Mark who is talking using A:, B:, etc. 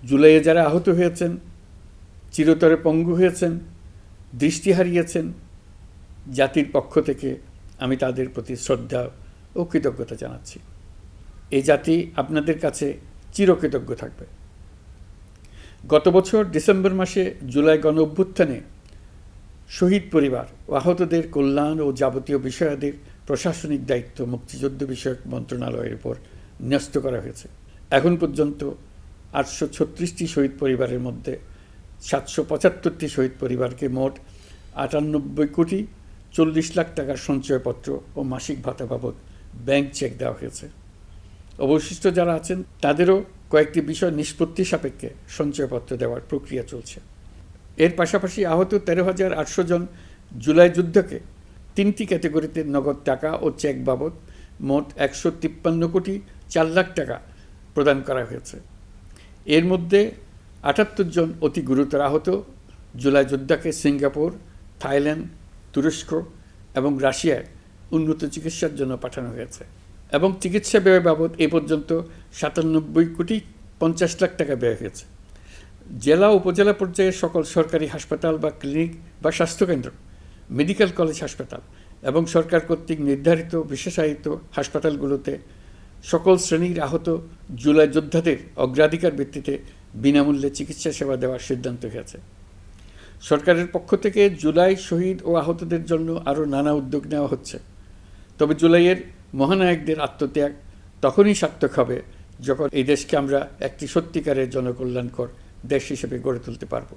A: জুলাইয়ে যারা আহত হয়েছেন, চিরতরে পঙ্গু হয়েছেন, দৃষ্টি হারিয়েছেন, জাতির পক্ষ থেকে আমি তাদের প্রতি শ্রদ্ধা ও কৃতজ্ঞতা জানাচ্ছি। এই জাতি আপনাদের কাছে চিরকৃতজ্ঞ থাকবে। গত বছর ডিসেম্বর মাসে জুলাই গণ অভ্যুত্থানে শহীদ পরিবার ও আহতদের কল্যাণ ও যাবতীয় বিষয়াদির প্রশাসনিক দায়িত্ব মুক্তিযুদ্ধ বিষয়ক মন্ত্রণালয়ের উপর ন্যস্ত করা হয়েছে। এখন পর্যন্ত 836টি শহীদ পরিবারের মধ্যে 775টি শহীদ পরিবারকে মোট 98,40,00,000 টাকার সঞ্চয়পত্র ও মাসিক ভাতা বাবদ ব্যাংক চেক দেওয়া হয়েছে। অবশিষ্ট যারা আছেন তাদেরও কয়েকটি বিষয় নিষ্পত্তি সাপেক্ষে সঞ্চয়পত্র দেওয়ার প্রক্রিয়া চলছে। এর পাশাপাশি আহত 13,800 জন জুলাই যুদ্ধকে 3টি ক্যাটাগরিতে নগদ টাকা ও চেক বাবদ মোট 153,04,00,000 টাকা প্রদান করা হয়েছে। এর মধ্যে 78 জন অতি গুরুতর আহত জুলাই যোদ্ধাকে সিঙ্গাপুর, থাইল্যান্ড, তুরস্ক এবং রাশিয়ায় উন্নত চিকিৎসার জন্য পাঠানো হয়েছে এবং চিকিৎসা ব্যয় বাবদ এ পর্যন্ত 97,50,00,000 টাকা ব্যয় হয়েছে। জেলা উপজেলা পর্যায়ে সকল সরকারি হাসপাতাল বা ক্লিনিক বা স্বাস্থ্যকেন্দ্র, মেডিকেল কলেজ হাসপাতাল এবং সরকার কর্তৃক নির্ধারিত বিশেষায়িত হাসপাতালগুলোতে সকল শ্রেণীর আহত জুলাই যোদ্ধাদের অগ্রাধিকার ভিত্তিতে বিনামূল্যে চিকিৎসা সেবা দেওয়ার সিদ্ধান্ত হয়েছে। সরকারের পক্ষ থেকে জুলাই শহীদ ও আহতদের জন্য আরও নানা উদ্যোগ নেওয়া হচ্ছে। তবে জুলাইয়ের মহানায়কদের আত্মত্যাগ তখনই সার্থক হবে যখন এই দেশকে আমরা একটি সত্যিকারের জনকল্যাণকর দেশ হিসেবে গড়ে তুলতে পারব।